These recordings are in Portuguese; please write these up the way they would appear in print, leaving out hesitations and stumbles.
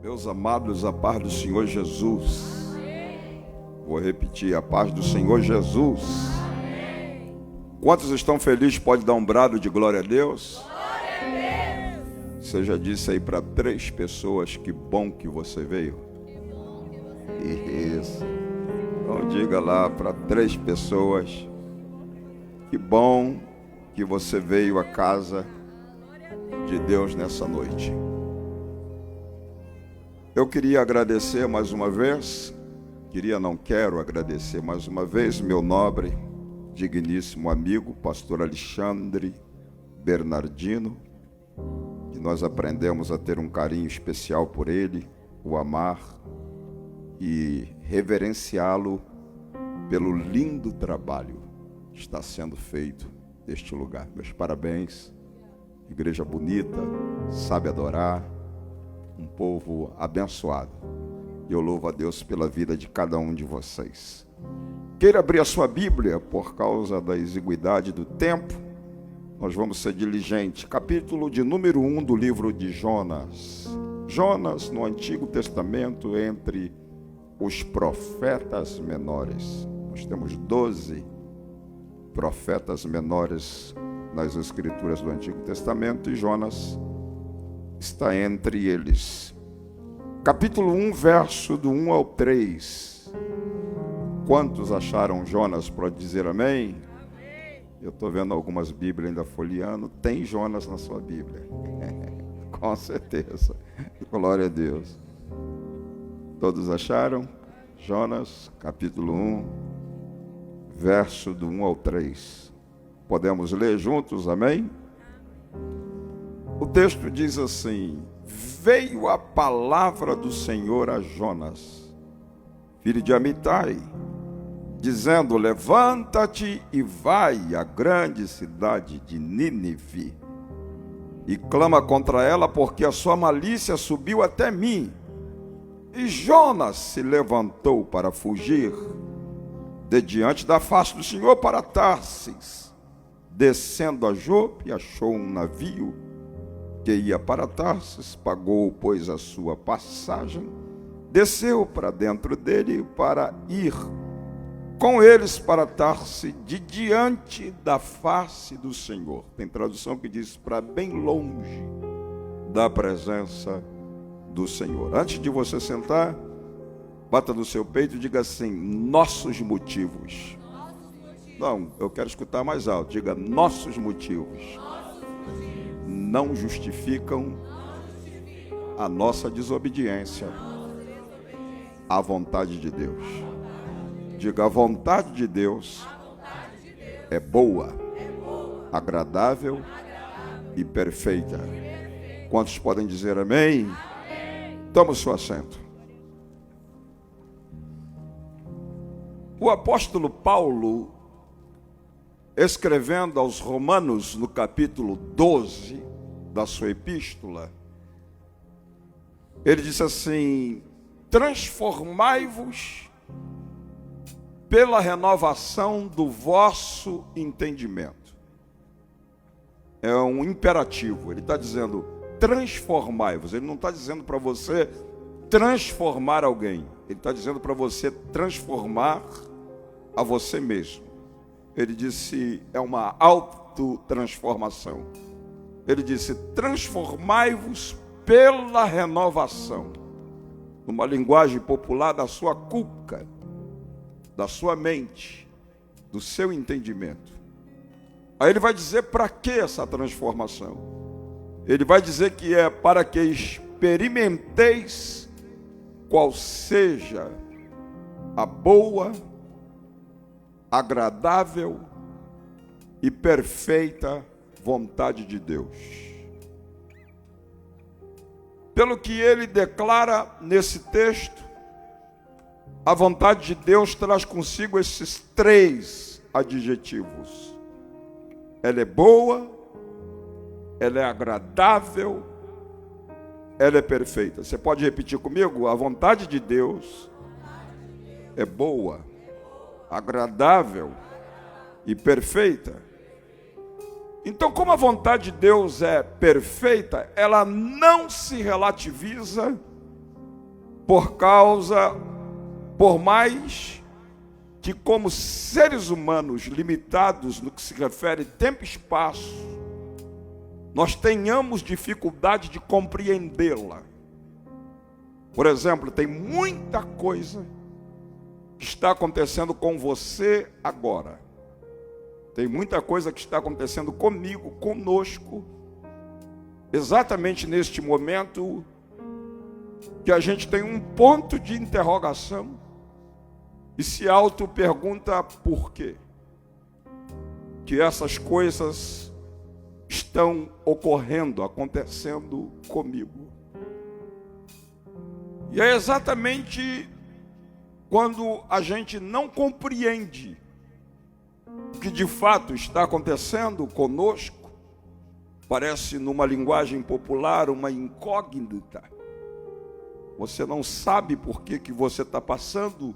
Meus amados, a paz do Senhor Jesus. Vou repetir, a paz do Senhor Jesus. Quantos estão felizes? Pode dar um brado de glória a Deus? Você já disse aí para 3 pessoas, que bom que você veio. Isso. Então diga lá para 3 pessoas, que bom que você veio à casa de Deus nessa noite. Eu queria agradecer mais uma vez, quero agradecer mais uma vez meu nobre, digníssimo amigo, pastor Alexandre Bernardino, que nós aprendemos a ter um carinho especial por ele, o amar e reverenciá-lo pelo lindo trabalho que está sendo feito neste lugar. Meus parabéns, igreja bonita, sabe adorar, um povo abençoado. Eu louvo a Deus pela vida de cada um de vocês. Queira abrir a sua Bíblia, por causa da exiguidade do tempo, nós vamos ser diligentes. Capítulo de número 1 do livro de Jonas. Jonas, no Antigo Testamento, entre os profetas menores. Nós temos 12 profetas menores nas Escrituras do Antigo Testamento, e Jonas está entre eles. Capítulo 1, verso do 1 ao 3. Quantos acharam Jonas? Pode dizer amém? Eu estou vendo algumas Bíblias ainda folheando. Tem Jonas na sua Bíblia? Com certeza. Glória a Deus. Todos acharam? Jonas, capítulo 1, verso do 1 ao 3. Podemos ler juntos, amém? O texto diz assim: veio a palavra do Senhor a Jonas, filho de Amitai, dizendo: levanta-te e vai à grande cidade de Nínive, e clama contra ela, porque a sua malícia subiu até mim. E Jonas se levantou para fugir de diante da face do Senhor para Tarsis. Descendo a Jope, achou um navio que ia para Tarsis, pagou, pois, a sua passagem, desceu para dentro dele para ir com eles para Tarsis, de diante da face do Senhor. Tem tradução que diz para bem longe da presença do Senhor. Antes de você sentar, bata no seu peito e diga assim: nossos motivos. Não, eu quero escutar mais alto. Diga: nossos motivos não justificam a nossa desobediência à vontade de Deus. Diga: a vontade de Deus é boa, agradável e perfeita. Quantos podem dizer amém? Toma o seu assento. O apóstolo Paulo, escrevendo aos Romanos no capítulo 12 da sua epístola, ele disse assim: transformai-vos pela renovação do vosso entendimento. É um imperativo. Ele está dizendo: transformai-vos. Ele não está dizendo para você transformar alguém. Ele está dizendo para você transformar a você mesmo. Ele disse: é uma autotransformação. Ele disse: transformai-vos pela renovação, numa linguagem popular, da sua cuca, da sua mente, do seu entendimento. Aí ele vai dizer para que essa transformação. Ele vai dizer que é para que experimenteis qual seja a boa, agradável e perfeita vontade de Deus. Pelo que ele declara nesse texto, a vontade de Deus traz consigo esses 3 adjetivos. Ela é boa, ela é agradável, ela é perfeita. Você pode repetir comigo? A vontade de Deus é boa, agradável e perfeita. Então, como a vontade de Deus é perfeita, ela não se relativiza por mais que como seres humanos limitados no que se refere tempo e espaço, nós tenhamos dificuldade de compreendê-la. Por exemplo, tem muita coisa que está acontecendo com você agora. Tem muita coisa que está acontecendo comigo, conosco, exatamente neste momento, que a gente tem um ponto de interrogação e se auto-pergunta por quê que essas coisas estão ocorrendo, acontecendo comigo. E é exatamente quando a gente não compreende o que de fato está acontecendo conosco, parece numa linguagem popular uma incógnita. Você não sabe por que você está passando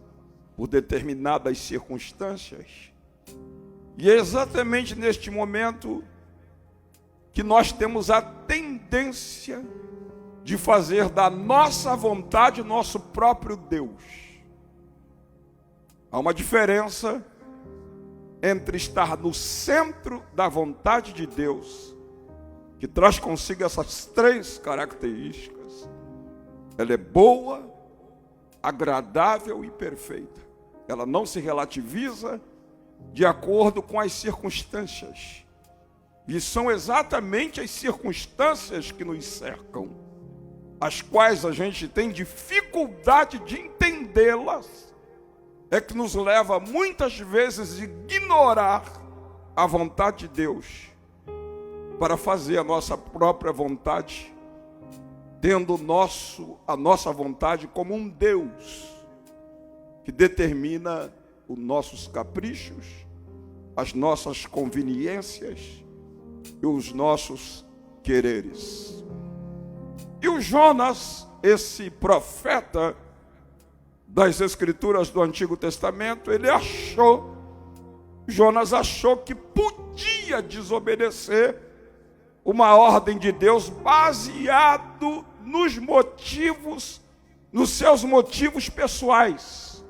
por determinadas circunstâncias. E é exatamente neste momento que nós temos a tendência de fazer da nossa vontade nosso próprio Deus. Há uma diferença entre estar no centro da vontade de Deus, que traz consigo essas três características. Ela é boa, agradável e perfeita. Ela não se relativiza de acordo com as circunstâncias. E são exatamente as circunstâncias que nos cercam, as quais a gente tem dificuldade de entendê-las, é que nos leva muitas vezes a ignorar a vontade de Deus para fazer a nossa própria vontade, tendo a nossa vontade como um Deus que determina os nossos caprichos, as nossas conveniências e os nossos quereres. E o Jonas, esse profeta das Escrituras do Antigo Testamento, Jonas achou que podia desobedecer uma ordem de Deus baseado nos seus motivos pessoais.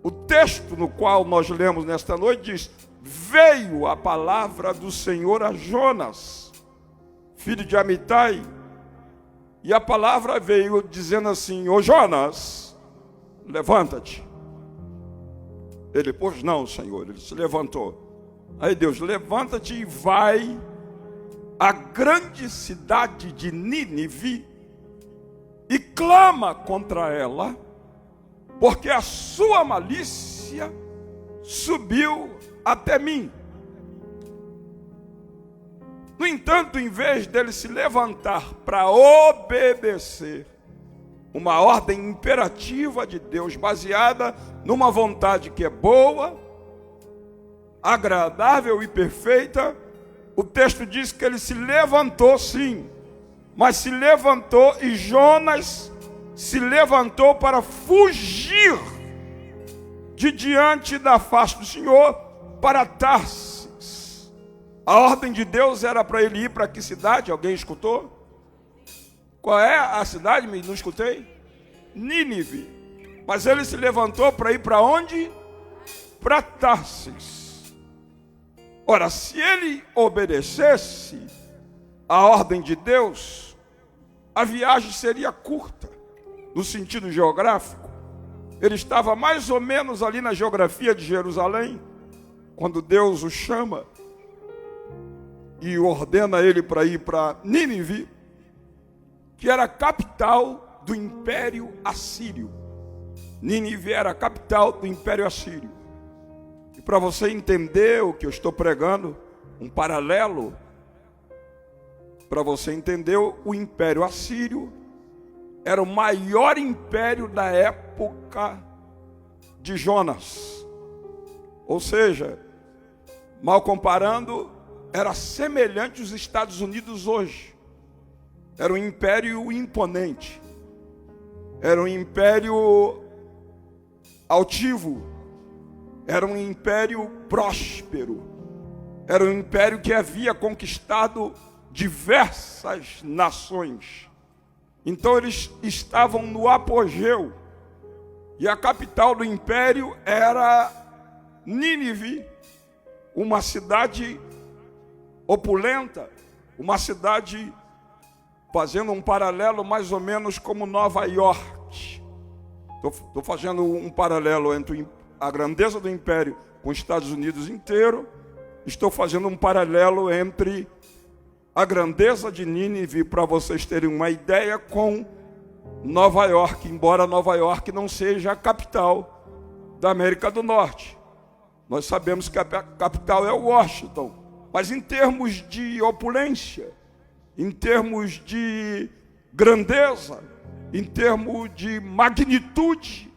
O texto no qual nós lemos nesta noite diz: veio a palavra do Senhor a Jonas, filho de Amitai, e a palavra veio dizendo assim: ô Jonas, levanta-te. Ele, pois não, Senhor. Ele se levantou. Aí Deus, levanta-te e vai à grande cidade de Nínive e clama contra ela, porque a sua malícia subiu até mim. No entanto, em vez dele se levantar para obedecer uma ordem imperativa de Deus, baseada numa vontade que é boa, agradável e perfeita, o texto diz que ele se levantou sim, mas se levantou, e Jonas se levantou para fugir de diante da face do Senhor para Tarsis. A ordem de Deus era para ele ir para que cidade? Alguém escutou? Qual é a cidade? Não escutei? Nínive. Mas ele se levantou para ir para onde? Para Tarsis. Ora, se ele obedecesse a ordem de Deus, a viagem seria curta, no sentido geográfico. Ele estava mais ou menos ali na geografia de Jerusalém, quando Deus o chama e ordena ele para ir para Nínive, que era a capital do Império Assírio. Nínive era a capital do Império Assírio. E para você entender o que eu estou pregando, um paralelo, para você entender, o Império Assírio era o maior império da época de Jonas. Ou seja, mal comparando, era semelhante aos Estados Unidos hoje. Era um império imponente, era um império altivo, era um império próspero, era um império que havia conquistado diversas nações. Então eles estavam no apogeu. E a capital do império era Nínive, uma cidade opulenta, uma cidade, fazendo um paralelo mais ou menos como Nova York. Estou fazendo um paralelo entre a grandeza do império com os Estados Unidos inteiro. Estou fazendo um paralelo entre a grandeza de Nínive, para vocês terem uma ideia, com Nova York, embora Nova York não seja a capital da América do Norte. Nós sabemos que a capital é Washington, mas em termos de opulência, em termos de grandeza, em termos de magnitude,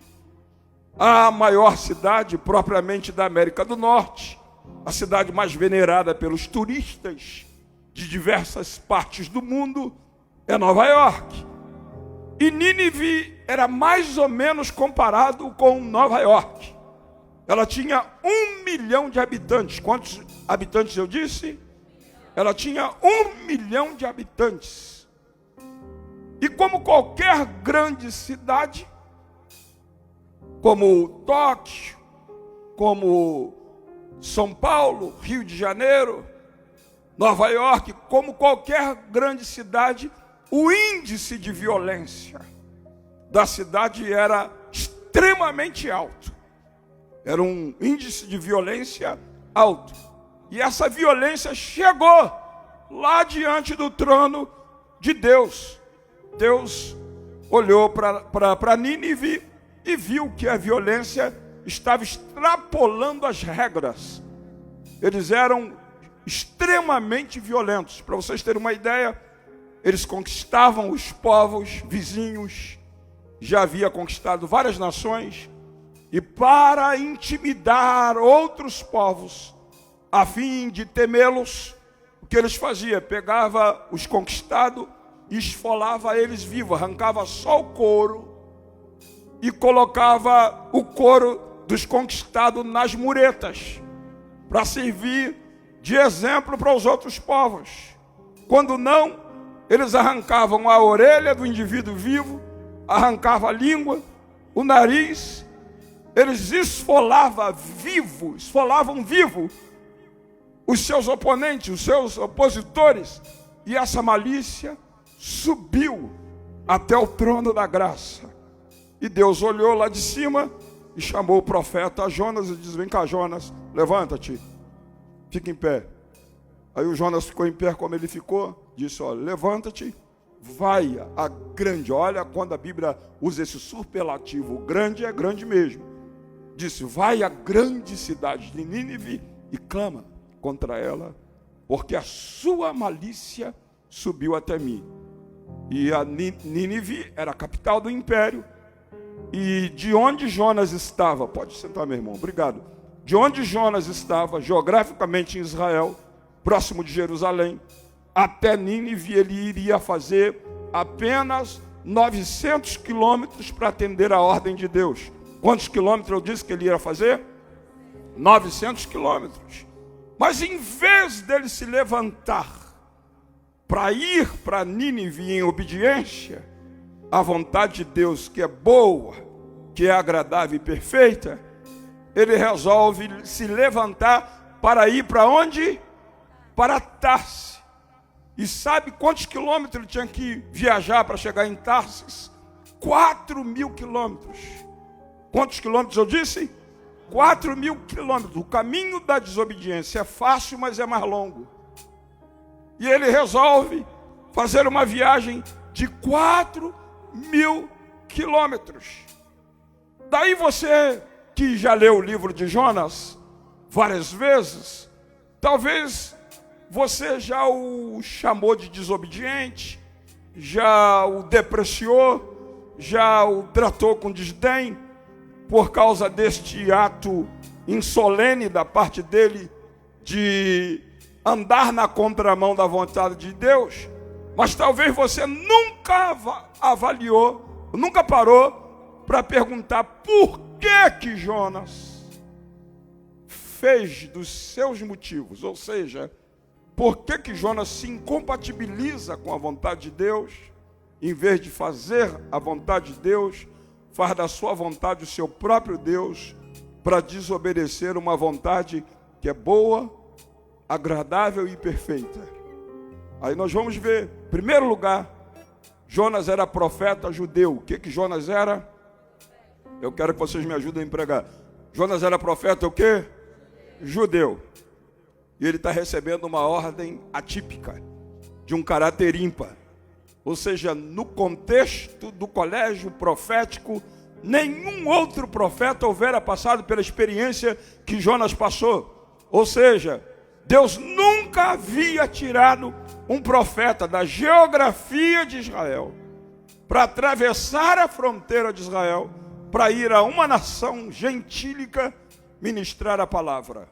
a maior cidade propriamente da América do Norte, a cidade mais venerada pelos turistas de diversas partes do mundo, é Nova York. E Nínive era mais ou menos comparado com Nova York. Ela tinha 1 milhão de habitantes. Quantos habitantes eu disse? Ela tinha 1 milhão de habitantes. E como qualquer grande cidade, como Tóquio, como São Paulo, Rio de Janeiro, Nova York, como qualquer grande cidade, o índice de violência da cidade era extremamente alto. Era um índice de violência alto. E essa violência chegou lá diante do trono de Deus. Deus olhou para Nínive e viu que a violência estava extrapolando as regras. Eles eram extremamente violentos. Para vocês terem uma ideia, eles conquistavam os povos vizinhos, já havia conquistado várias nações, e para intimidar outros povos, a fim de temê-los, o que eles faziam? Pegava os conquistados e esfolava eles vivos, arrancava só o couro e colocava o couro dos conquistados nas muretas, para servir de exemplo para os outros povos. Quando não, eles arrancavam a orelha do indivíduo vivo, arrancavam a língua, o nariz, eles esfolavam vivo os seus oponentes, os seus opositores, e essa malícia subiu até o trono da graça. E Deus olhou lá de cima e chamou o profeta Jonas e disse: vem cá, Jonas, levanta-te, fica em pé. Aí o Jonas ficou em pé como ele ficou, disse: olha, levanta-te, vai a grande, olha quando a Bíblia usa esse superlativo, grande é grande mesmo. Disse: vai à grande cidade de Nínive e clama contra ela, porque a sua malícia subiu até mim. E a Nínive era a capital do império, e de onde Jonas estava, pode sentar, meu irmão, obrigado. De onde Jonas estava, geograficamente em Israel, próximo de Jerusalém, até Nínive ele iria fazer apenas 900 quilômetros para atender a ordem de Deus. Quantos quilômetros eu disse que ele ia fazer? 900 quilômetros. Mas em vez dele se levantar para ir para Nínive em obediência à vontade de Deus, que é boa, que é agradável e perfeita, ele resolve se levantar para ir para onde? Para Tarsis. E sabe quantos quilômetros ele tinha que viajar para chegar em Tarsis? 4.000 quilômetros. Quantos quilômetros eu disse? 4.000 quilômetros. O caminho da desobediência é fácil, mas é mais longo. E ele resolve fazer uma viagem de 4.000 quilômetros. Daí você que já leu o livro de Jonas várias vezes, talvez você já o chamou de desobediente, já o depreciou, já o tratou com desdém, por causa deste ato insolene da parte dele de andar na contramão da vontade de Deus. Mas talvez você nunca avaliou, nunca parou para perguntar por que Jonas fez dos seus motivos, ou seja, por que Jonas se incompatibiliza com a vontade de Deus, em vez de fazer a vontade de Deus, faz da sua vontade o seu próprio Deus, para desobedecer uma vontade que é boa, agradável e perfeita. Aí nós vamos ver, em primeiro lugar, Jonas era profeta judeu. O que Jonas era? Eu quero que vocês me ajudem a pregar. Jonas era profeta o quê? Judeu. E ele está recebendo uma ordem atípica, de um caráter ímpar. Ou seja, no contexto do colégio profético, nenhum outro profeta houvera passado pela experiência que Jonas passou. Ou seja, Deus nunca havia tirado um profeta da geografia de Israel para atravessar a fronteira de Israel, para ir a uma nação gentílica ministrar a palavra.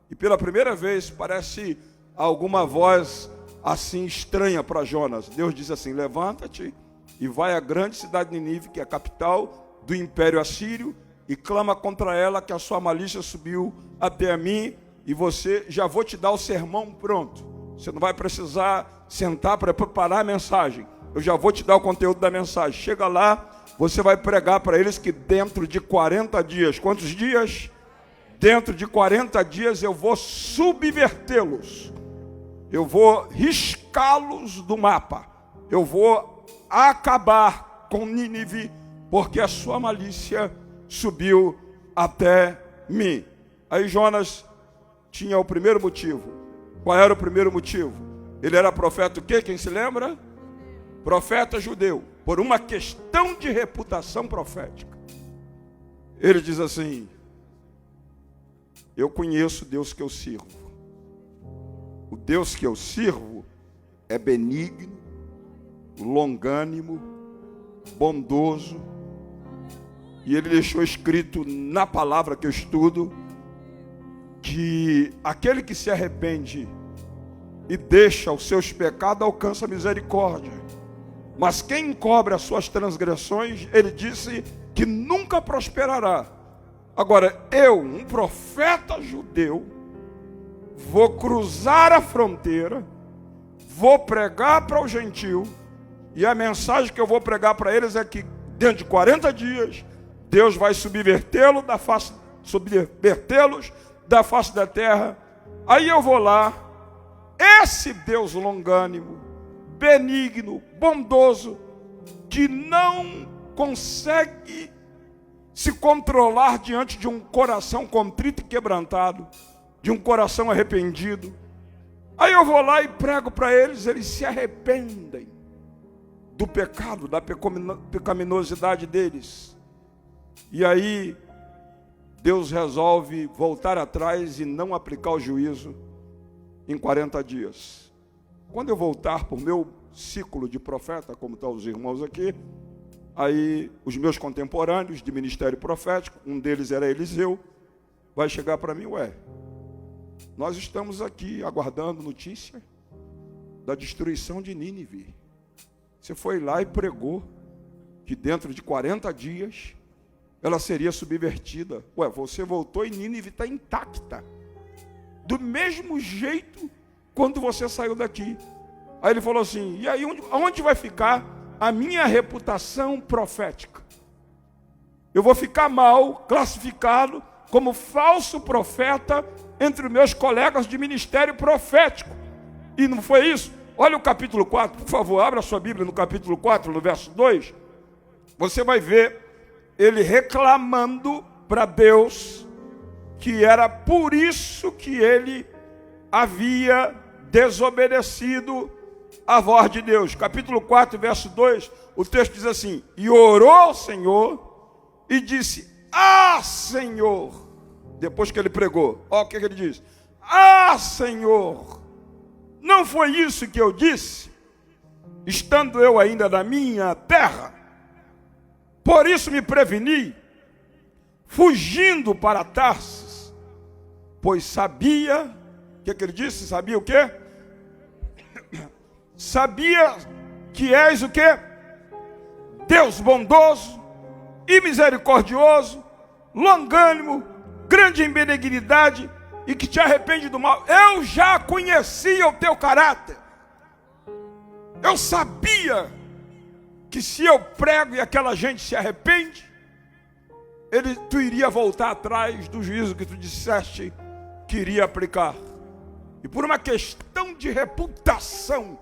E pela primeira vez parece alguma voz assim estranha para Jonas. Deus diz assim: levanta-te e vai à grande cidade de Nínive, que é a capital do Império Assírio, e clama contra ela, que a sua malícia subiu até a mim, e você, já vou te dar o sermão pronto. Você não vai precisar sentar para preparar a mensagem. Eu já vou te dar o conteúdo da mensagem. Chega lá, você vai pregar para eles que dentro de 40 dias, quantos dias? Dentro de 40 dias eu vou subvertê-los. Eu vou riscá-los do mapa. Eu vou acabar com Nínive, porque a sua malícia subiu até mim. Aí Jonas tinha o primeiro motivo. Qual era o primeiro motivo? Ele era profeta o quê? Quem se lembra? Profeta judeu. Por uma questão de reputação profética. Ele diz assim: eu conheço o Deus que eu sirvo. O Deus que eu sirvo é benigno, longânimo, bondoso. E ele deixou escrito na palavra que eu estudo que aquele que se arrepende e deixa os seus pecados alcança misericórdia. Mas quem encobre as suas transgressões, ele disse que nunca prosperará. Agora, eu, um profeta judeu, vou cruzar a fronteira, vou pregar para o gentil, e a mensagem que eu vou pregar para eles é que dentro de 40 dias, Deus vai subvertê-los da face da terra. Aí eu vou lá, esse Deus longânimo, benigno, bondoso, que não consegue se controlar diante de um coração contrito e quebrantado, de um coração arrependido. Aí eu vou lá e prego para eles, eles se arrependem do pecado, da pecaminosidade deles. E aí Deus resolve voltar atrás e não aplicar o juízo em 40 dias. Quando eu voltar por meu ciclo de profeta, como estão os irmãos aqui, aí os meus contemporâneos de ministério profético, um deles era Eliseu, vai chegar para mim: ué, nós estamos aqui aguardando notícia da destruição de Nínive. Você foi lá e pregou que dentro de 40 dias ela seria subvertida. Ué, você voltou e Nínive está intacta. Do mesmo jeito quando você saiu daqui. Aí ele falou assim: e aí aonde vai ficar a minha reputação profética? Eu vou ficar mal classificado como falso profeta entre os meus colegas de ministério profético. E não foi isso? Olha o capítulo 4, por favor, abra a sua Bíblia no capítulo 4, no verso 2. Você vai ver ele reclamando para Deus que era por isso que ele havia desobedecido a voz de Deus. Capítulo 4, verso 2, o texto diz assim: e orou ao Senhor e disse: ah, Senhor. Depois que ele pregou, olha o que ele diz: ah, Senhor, não foi isso que eu disse, estando eu ainda na minha terra? Por isso me preveni, fugindo para Tarsis, pois sabia, o que ele disse? Sabia o quê? Sabia que és o quê? Deus bondoso e misericordioso, longânimo, grande em benignidade, e que te arrepende do mal. Eu já conhecia o teu caráter. Eu sabia que se eu prego e aquela gente se arrepende, tu iria voltar atrás do juízo que tu disseste que iria aplicar. E por uma questão de reputação,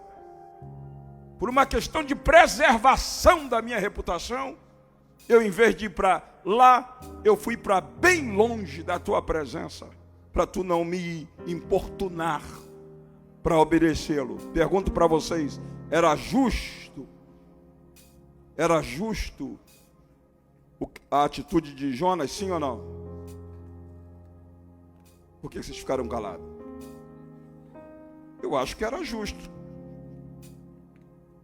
por uma questão de preservação da minha reputação, eu, em vez de ir para lá, eu fui para bem longe da tua presença, para tu não me importunar, para obedecê-lo. Pergunto para vocês, era justo a atitude de Jonas, sim ou não? Por que vocês ficaram calados? Eu acho que era justo.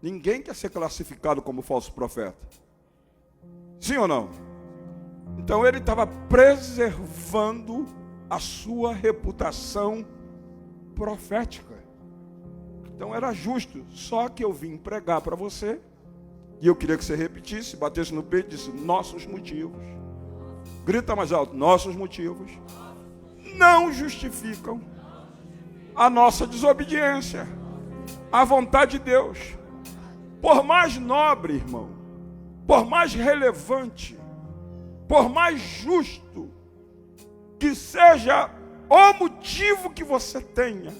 Ninguém quer ser classificado como falso profeta. Sim ou não? Então ele estava preservando a sua reputação profética. Então era justo. Só que eu vim pregar para você, e eu queria que você repetisse, batesse no peito e disse: nossos motivos. Grita mais alto: nossos motivos não justificam a nossa desobediência à vontade de Deus. Por mais nobre, irmão, por mais relevante, por mais justo que seja o motivo que você tenha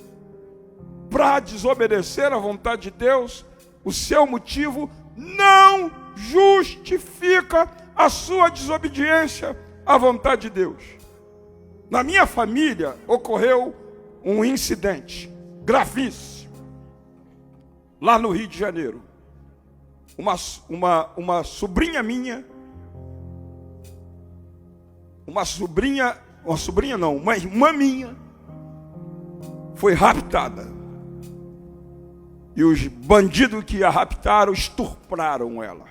para desobedecer à vontade de Deus, o seu motivo não justifica a sua desobediência à vontade de Deus. Na minha família ocorreu um incidente gravíssimo lá no Rio de Janeiro. Uma sobrinha minha, uma irmã minha foi raptada. E os bandidos que a raptaram estupraram ela.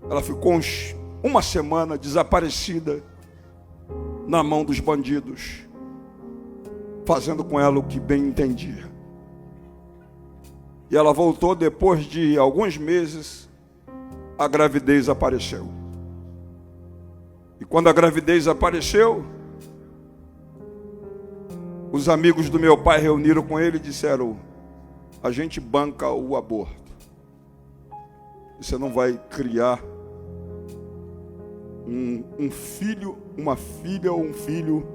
Ela ficou uma semana desaparecida na mão dos bandidos, fazendo com ela o que bem entendia. E ela voltou depois de alguns meses, a gravidez apareceu. E quando a gravidez apareceu, os amigos do meu pai reuniram com ele e disseram: a gente banca o aborto. Você não vai criar um filho, uma filha ou um filho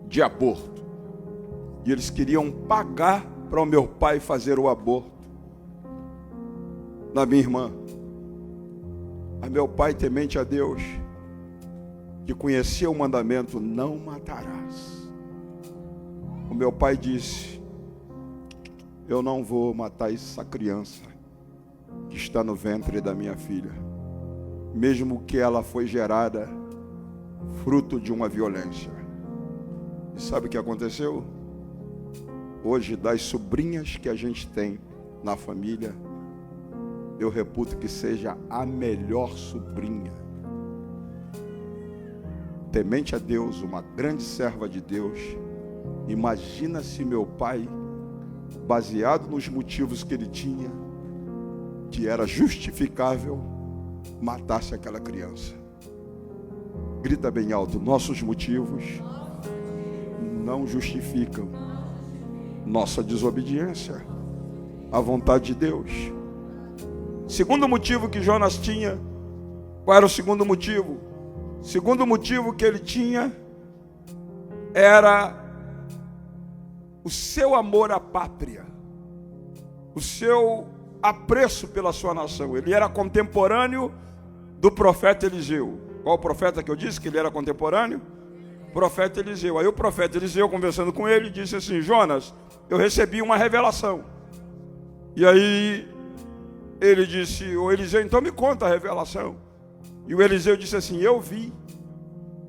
de aborto. E eles queriam pagar para o meu pai fazer o aborto na minha irmã. Mas meu pai, temente a Deus, que conhecia o mandamento: não matarás, o meu pai disse: eu não vou matar essa criança que está no ventre da minha filha, mesmo que ela foi gerada fruto de uma violência. E sabe o que aconteceu? Hoje, das sobrinhas que a gente tem na família, eu reputo que seja a melhor sobrinha. Temente a Deus, uma grande serva de Deus. Imagina se meu pai, baseado nos motivos que ele tinha, que era justificável, matasse aquela criança. Grita bem alto: nossos motivos não justificam nossa desobediência à vontade de Deus. Segundo motivo que Jonas tinha. Qual era o segundo motivo? O segundo motivo que ele tinha era o seu amor à pátria, o seu apreço pela sua nação. Ele era contemporâneo do profeta Eliseu. Qual o profeta que eu disse que ele era contemporâneo? O profeta Eliseu. Aí o profeta Eliseu, conversando com ele, disse assim: Jonas, eu recebi uma revelação. E aí ele disse: ô Eliseu, então me conta a revelação. E o Eliseu disse assim: eu vi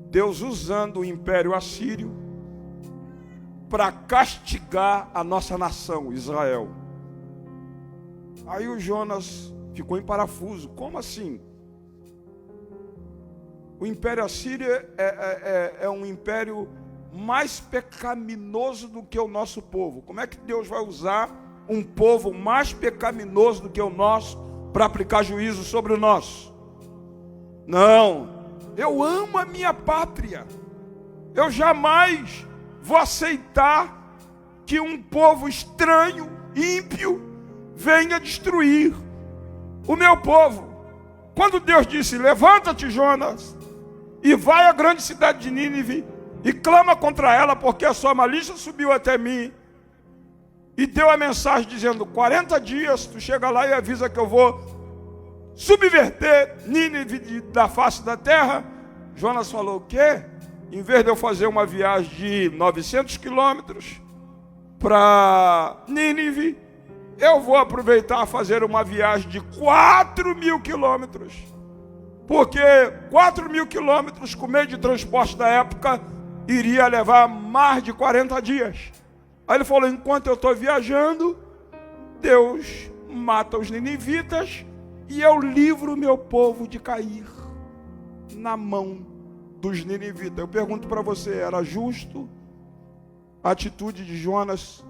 Deus usando o império assírio para castigar a nossa nação, Israel. Aí o Jonas ficou em parafuso. Como assim? O império assírio é um império mais pecaminoso do que o nosso povo. Como é que Deus vai usar um povo mais pecaminoso do que o nosso para aplicar juízo sobre o nosso? Não, eu amo a minha pátria. Eu jamais vou aceitar que um povo estranho, ímpio, venha destruir o meu povo. Quando Deus disse: levanta-te, Jonas, e vai à grande cidade de Nínive, e clama contra ela, porque a sua malícia subiu até mim. E deu a mensagem dizendo: 40 dias, tu chega lá e avisa que eu vou subverter Nínive da face da terra. Jonas falou: o quê? Em vez de eu fazer uma viagem de 900 quilômetros para Nínive, eu vou aproveitar a fazer uma viagem de 4.000 quilômetros. Porque 4.000 quilômetros com meio de transporte da época iria levar mais de 40 dias. Aí ele falou: enquanto eu estou viajando, Deus mata os ninivitas e eu livro o meu povo de cair na mão dos ninivitas. Eu pergunto para você, era justo a atitude de Jonas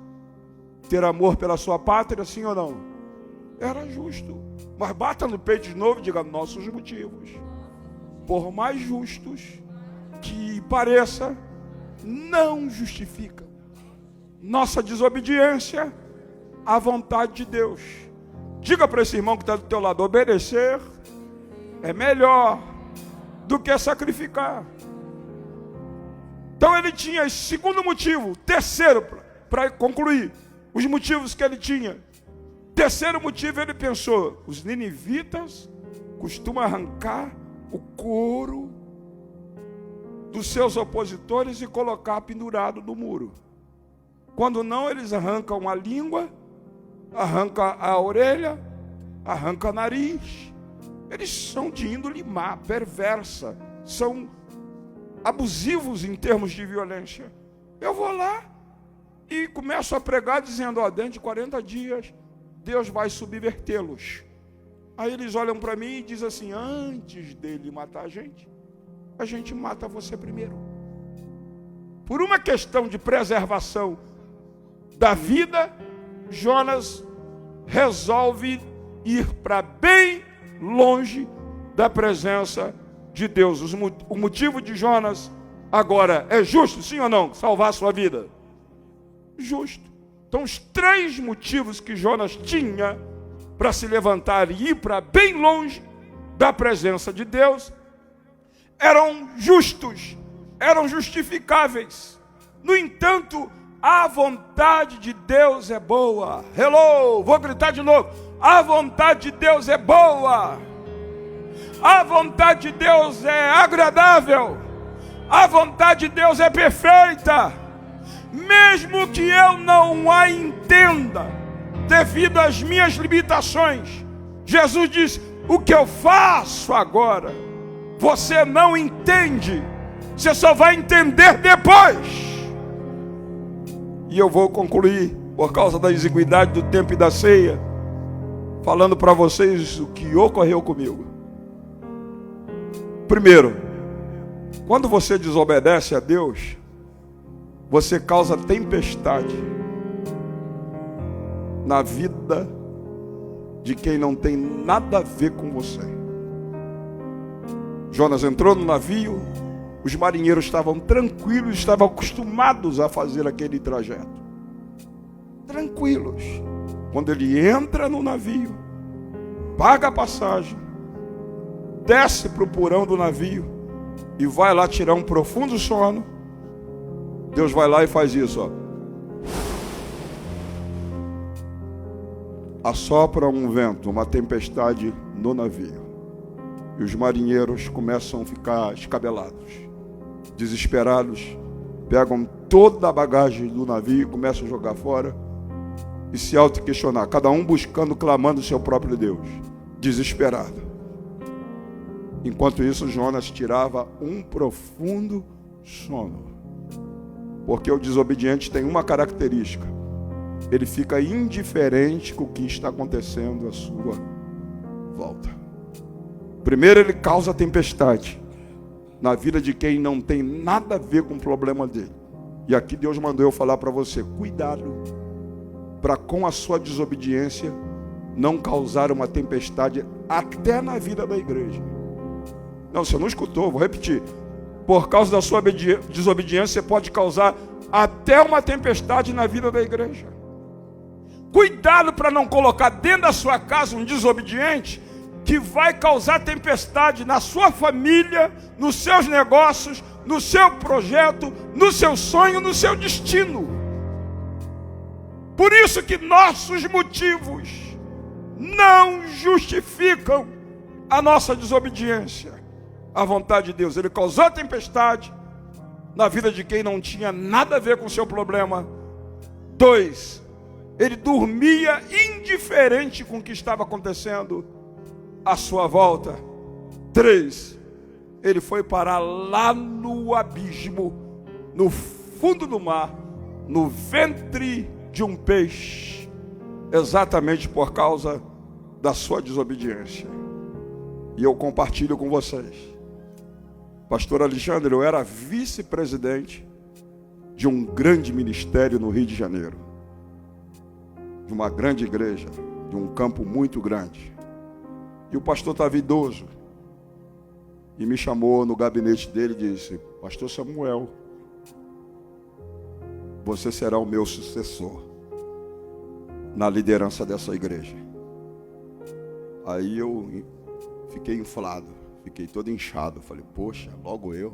ter amor pela sua pátria, sim ou não? Era justo. Mas bata no peito de novo e diga: nossos motivos, por mais justos que pareça, não justifica nossa desobediência à vontade de Deus. Diga para esse irmão que está do teu lado: obedecer é melhor do que sacrificar. Então ele tinha esse segundo motivo. Terceiro, para concluir os motivos que ele tinha. Terceiro motivo, ele pensou: os ninivitas costumam arrancar o couro dos seus opositores e colocar pendurado no muro. Quando não, eles arrancam a língua, arrancam a orelha, arrancam o nariz. Eles são de índole má, perversa, são abusivos em termos de violência. Eu vou lá e começo a pregar dizendo: ó, dentro de 40 dias, Deus vai subvertê-los. Aí eles olham para mim e dizem assim: antes dele matar a gente mata você primeiro. Por uma questão de preservação da vida, Jonas resolve ir para bem longe da presença de Deus. O motivo de Jonas agora é justo, sim ou não? Salvar a sua vida? Justo. Então os três motivos que Jonas tinha para se levantar e ir para bem longe da presença de Deus eram justos, eram justificáveis. No entanto, a vontade de Deus é boa. Hello, vou gritar de novo: a vontade de Deus é boa. A vontade de Deus é agradável. A vontade de Deus é perfeita. Mesmo que eu não a entenda, devido às minhas limitações, Jesus diz: o que eu faço agora, você não entende. Você só vai entender depois. E eu vou concluir, por causa da exiguidade do tempo e da ceia, falando para vocês o que ocorreu comigo. Primeiro, quando você desobedece a Deus, você causa tempestade na vida de quem não tem nada a ver com você. Jonas entrou no navio, os marinheiros estavam tranquilos, estavam acostumados a fazer aquele trajeto. Tranquilos. Quando ele entra no navio, paga a passagem, desce para o porão do navio e vai lá tirar um profundo sono, Deus vai lá e faz isso, ó. Assopra um vento, uma tempestade no navio. E os marinheiros começam a ficar escabelados, desesperados, pegam toda a bagagem do navio e começam a jogar fora e se auto-questionar, cada um buscando, clamando o seu próprio Deus, desesperado. Enquanto isso, Jonas tirava um profundo sono. Porque o desobediente tem uma característica: ele fica indiferente com o que está acontecendo à sua volta. Primeiro, ele causa tempestade na vida de quem não tem nada a ver com o problema dele. E aqui Deus mandou eu falar para você: cuidado para com a sua desobediência não causar uma tempestade até na vida da igreja. Não, você não escutou, vou repetir. Por causa da sua desobediência, você pode causar até uma tempestade na vida da igreja. Cuidado para não colocar dentro da sua casa um desobediente que vai causar tempestade na sua família, nos seus negócios, no seu projeto, no seu sonho, no seu destino. Por isso que nossos motivos não justificam a nossa desobediência à vontade de Deus. Ele causou tempestade na vida de quem não tinha nada a ver com o seu problema. 2, ele dormia indiferente com o que estava acontecendo à sua volta. 3, ele foi parar lá no abismo, no fundo do mar, no ventre de um peixe, exatamente por causa da sua desobediência. E eu compartilho com vocês. Pastor Alexandre, eu era vice-presidente de um grande ministério no Rio de Janeiro, de uma grande igreja, de um campo muito grande. E o pastor estava idoso e me chamou no gabinete dele e disse: Pastor Samuel, você será o meu sucessor na liderança dessa igreja. Aí eu fiquei inflado, fiquei todo inchado. Falei: poxa, logo eu?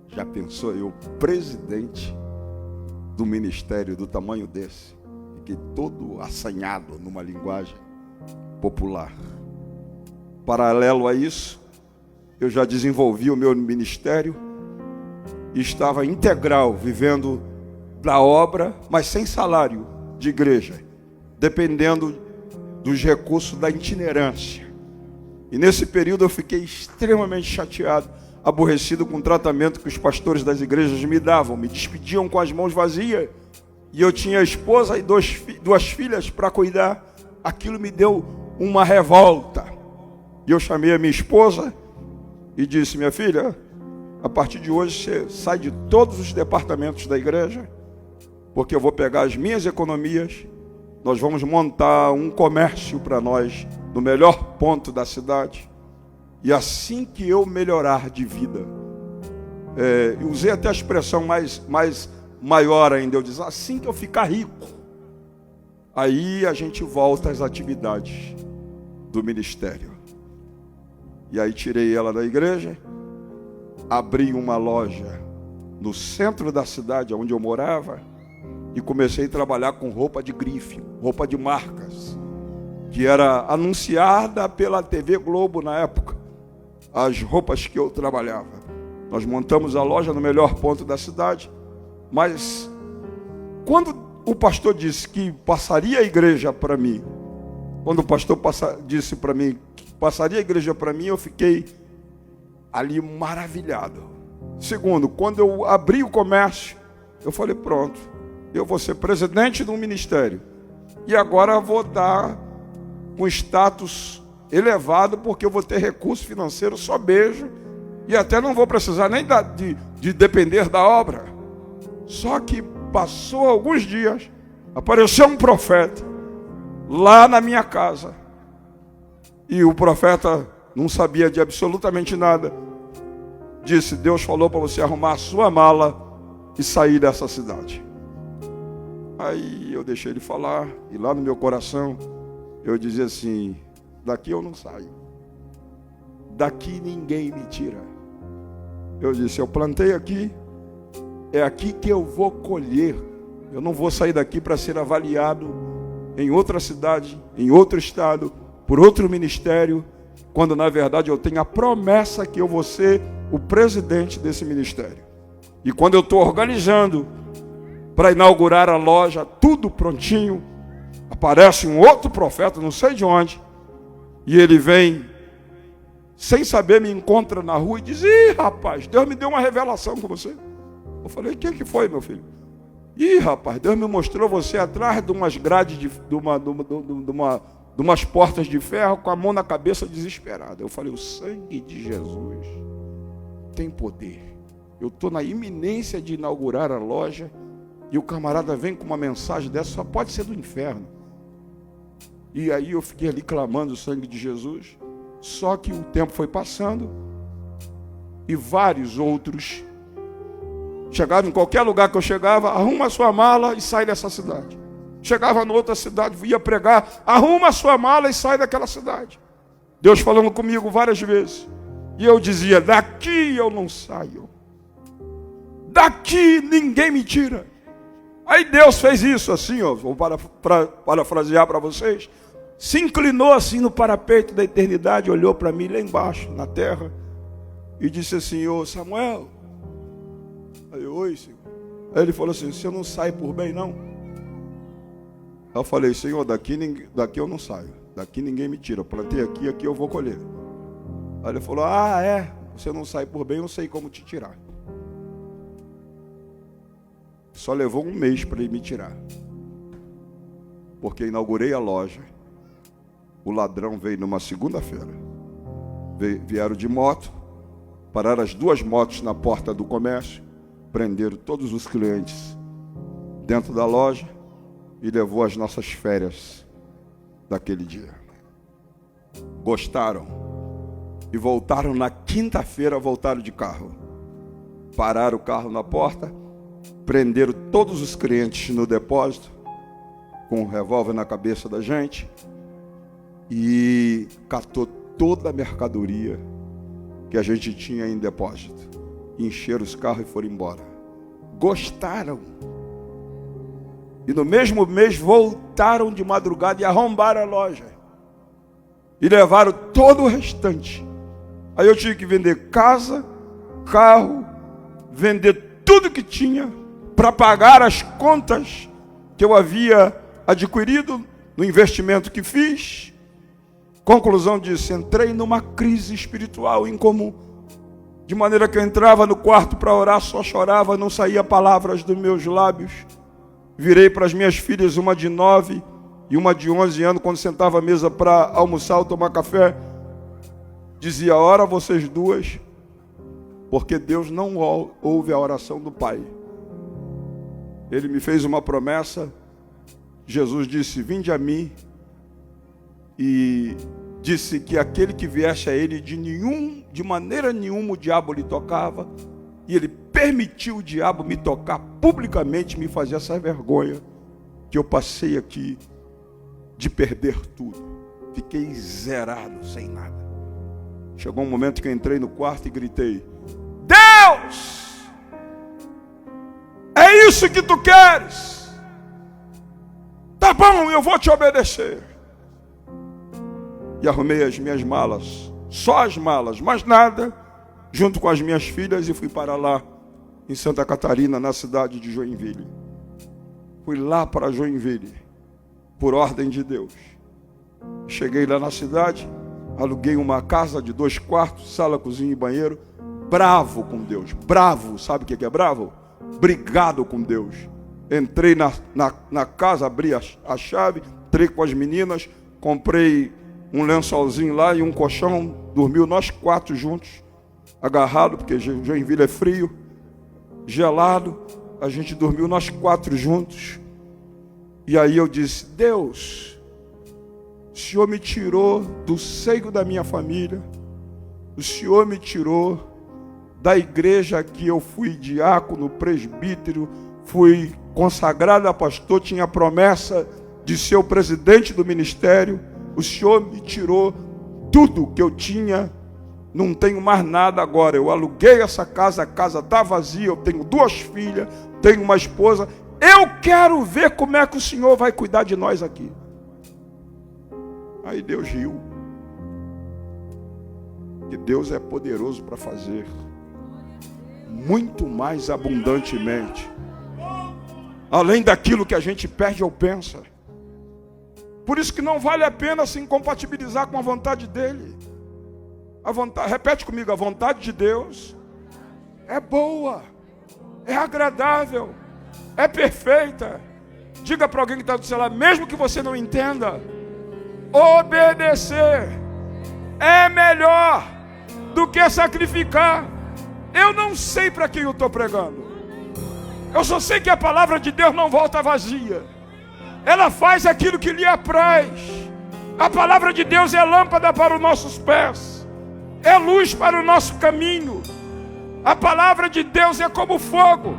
Já pensou eu, presidente do ministério do tamanho desse? Fiquei todo assanhado numa linguagem popular. Paralelo a isso, eu já desenvolvi o meu ministério e estava integral, vivendo da obra, mas sem salário de igreja, dependendo dos recursos da itinerância. E nesse período eu fiquei extremamente chateado, aborrecido com o tratamento que os pastores das igrejas me davam, me despediam com as mãos vazias, e eu tinha esposa e duas filhas para cuidar. Aquilo me deu uma revolta. E eu chamei a minha esposa e disse: minha filha, a partir de hoje você sai de todos os departamentos da igreja, porque eu vou pegar as minhas economias, nós vamos montar um comércio para nós no melhor ponto da cidade, e assim que eu melhorar de vida, eu usei até a expressão maior ainda, eu disse: assim que eu ficar rico, aí a gente volta às atividades do ministério. E aí tirei ela da igreja, abri uma loja no centro da cidade onde eu morava e comecei a trabalhar com roupa de grife, roupa de marcas, que era anunciada pela TV Globo na época, as roupas que eu trabalhava. Nós montamos a loja no melhor ponto da cidade, mas quando o pastor disse que passaria a igreja para mim, quando o pastor disse para mim que passaria a igreja para mim, eu fiquei ali maravilhado. Segundo, quando eu abri o comércio, eu falei: pronto, eu vou ser presidente de um ministério, e agora eu vou dar com status elevado, porque eu vou ter recurso financeiro, só beijo, e até não vou precisar nem de depender da obra. Só que passou alguns dias, apareceu um profeta lá na minha casa, e o profeta não sabia de absolutamente nada. Disse: Deus falou para você arrumar a sua mala e sair dessa cidade. Aí eu deixei ele falar, e lá no meu coração eu dizia assim: daqui eu não saio, daqui ninguém me tira. Eu disse: eu plantei aqui, é aqui que eu vou colher. Eu não vou sair daqui para ser avaliado em outra cidade, em outro estado, por outro ministério, quando na verdade eu tenho a promessa que eu vou ser o presidente desse ministério. E quando eu estou organizando para inaugurar a loja, tudo prontinho, aparece um outro profeta, não sei de onde, e ele vem, sem saber, me encontra na rua e diz: ih, rapaz, Deus me deu uma revelação com você. Eu falei: o que foi, meu filho? Ih, rapaz, Deus me mostrou você atrás de umas grades, de umas portas de ferro, com a mão na cabeça, desesperado. Eu falei: o sangue de Jesus tem poder. Eu estou na iminência de inaugurar a loja, e o camarada vem com uma mensagem dessa, só pode ser do inferno. E aí eu fiquei ali clamando o sangue de Jesus. Só que o tempo foi passando, e vários outros chegavam em qualquer lugar que eu chegava: arruma a sua mala e sai dessa cidade. Chegava na outra cidade, ia pregar, arruma a sua mala e sai daquela cidade. Deus falando comigo várias vezes. E eu dizia, daqui eu não saio. Daqui ninguém me tira. Aí Deus fez isso assim, ó, vou parafrasear para vocês. Se inclinou assim no parapeito da eternidade, olhou para mim lá embaixo, na terra, e disse assim, ô Samuel. Aí, oi, Senhor. Aí ele falou assim, você não sai por bem, não? Eu falei, Senhor, daqui eu não saio. Daqui ninguém me tira. Eu plantei aqui eu vou colher. Aí ele falou, você não sai por bem, eu sei como te tirar. Só levou um mês para ele me tirar. Porque inaugurei a loja. O ladrão veio numa segunda-feira. Vieram de moto, pararam as 2 motos na porta do comércio, prenderam todos os clientes dentro da loja e levou as nossas férias daquele dia. Gostaram e voltaram na quinta-feira, voltaram de carro. Pararam o carro na porta, prenderam todos os clientes no depósito, com um revólver na cabeça da gente, e catou toda a mercadoria que a gente tinha em depósito. Encheram os carros e foram embora. Gostaram. E no mesmo mês voltaram de madrugada e arrombaram a loja. E levaram todo o restante. Aí eu tive que vender casa, carro, vender tudo que tinha para pagar as contas que eu havia adquirido no investimento que fiz. Conclusão disso, entrei numa crise espiritual incomum. De maneira que eu entrava no quarto para orar, só chorava, não saía palavras dos meus lábios. Virei para as minhas filhas, uma de 9 e uma de 11 anos, quando sentava à mesa para almoçar ou tomar café, dizia, ora vocês duas, porque Deus não ouve a oração do Pai. Ele me fez uma promessa, Jesus disse, vinde a mim, e disse que aquele que viesse a ele, de maneira nenhuma o diabo lhe tocava, e ele permitiu o diabo me tocar publicamente, me fazer essa vergonha que eu passei aqui de perder tudo. Fiquei zerado, sem nada. Chegou um momento que eu entrei no quarto e gritei, Deus! É isso que tu queres? Tá bom, eu vou te obedecer. E arrumei as minhas malas, só as malas, mais nada, junto com as minhas filhas, e fui para lá, em Santa Catarina, na cidade de Joinville. Fui lá para Joinville, por ordem de Deus. Cheguei lá na cidade, aluguei uma casa de 2 quartos, sala, cozinha e banheiro, bravo com Deus, bravo, sabe o que é bravo? Brigado com Deus. Entrei na casa, abri a chave, entrei com as meninas, comprei um lençolzinho lá e um colchão, dormiu nós 4 juntos, agarrado, porque Joinville é frio, gelado, a gente dormiu nós 4 juntos. E aí eu disse, Deus, o Senhor me tirou do seio da minha família, o Senhor me tirou da igreja que eu fui diácono, presbítero, fui consagrado a pastor, tinha a promessa de ser o presidente do ministério. O Senhor me tirou tudo que eu tinha, não tenho mais nada agora. Eu aluguei essa casa, a casa está vazia, eu tenho 2 filhas, tenho uma esposa. Eu quero ver como é que o Senhor vai cuidar de nós aqui. Aí Deus riu. Que Deus é poderoso para fazer muito mais abundantemente, além daquilo que a gente pede ou pensa. Por isso que não vale a pena se incompatibilizar com a vontade dele. Repete comigo, a vontade de Deus é boa, é agradável, é perfeita. Diga para alguém que está do seu lado, mesmo que você não entenda, obedecer é melhor do que sacrificar. Eu não sei para quem eu estou pregando. Eu só sei que a palavra de Deus não volta vazia. Ela faz aquilo que lhe apraz. A palavra de Deus é lâmpada para os nossos pés, é luz para o nosso caminho. A palavra de Deus é como fogo,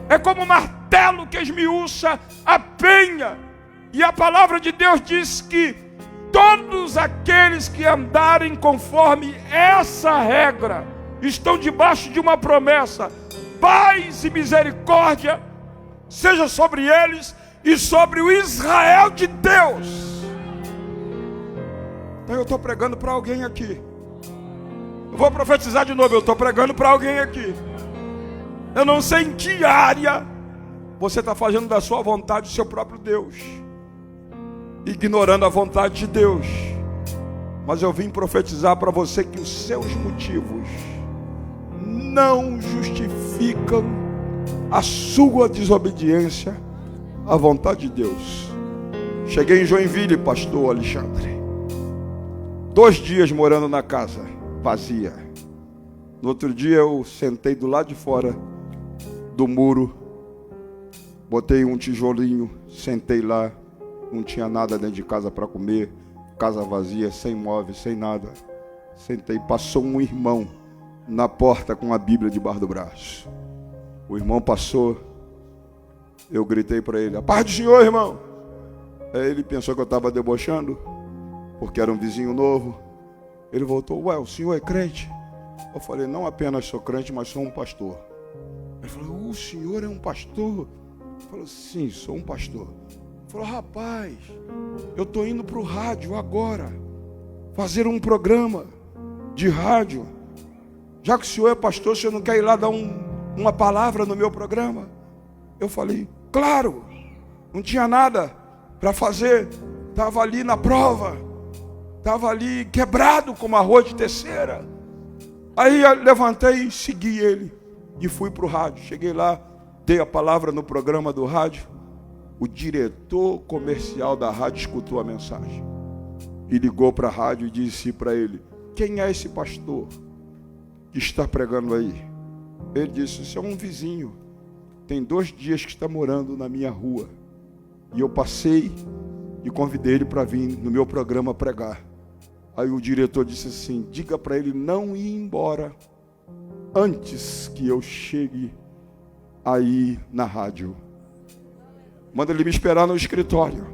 é como martelo que esmiuça a penha E a palavra de Deus diz que todos aqueles que andarem conforme essa regra estão debaixo de uma promessa: paz e misericórdia seja sobre eles e sobre o Israel de Deus. Então eu estou pregando para alguém aqui. Eu vou profetizar de novo, eu estou pregando para alguém aqui. Eu não sei em que área você está fazendo da sua vontade o seu próprio Deus, ignorando a vontade de Deus. Mas eu vim profetizar para você que os seus motivos não justificam a sua desobediência à vontade de Deus. Cheguei em Joinville, pastor Alexandre, 2 dias morando na casa vazia. No outro dia eu sentei do lado de fora do muro, botei um tijolinho, sentei lá. Não tinha nada dentro de casa para comer, casa vazia, sem móveis, sem nada. Sentei, passou um irmão na porta com a Bíblia debaixo do braço. O irmão passou, eu gritei para ele: a paz do Senhor, irmão. Aí ele pensou que eu estava debochando, porque era um vizinho novo. Ele voltou: ué, o senhor é crente? Eu falei: não apenas sou crente, mas sou um pastor. Ele falou: o senhor é um pastor? Eu falei: sim, sou um pastor. Ele falou: rapaz, eu estou indo para o rádio agora, fazer um programa de rádio. Já que o senhor é pastor, o senhor não quer ir lá dar uma palavra no meu programa? Eu falei: claro. Não tinha nada para fazer, estava ali na prova, estava ali quebrado como arroz de terceira. Aí eu levantei e segui ele e fui para o rádio. Cheguei lá, dei a palavra no programa do rádio. O diretor comercial da rádio escutou a mensagem e ligou para a rádio e disse para ele: quem é esse pastor que está pregando aí? Ele disse: isso é um vizinho, tem 2 dias que está morando na minha rua, e eu passei e convidei ele para vir no meu programa pregar. Aí o diretor disse assim: diga para ele não ir embora antes que eu chegue aí na rádio. Manda ele me esperar no escritório.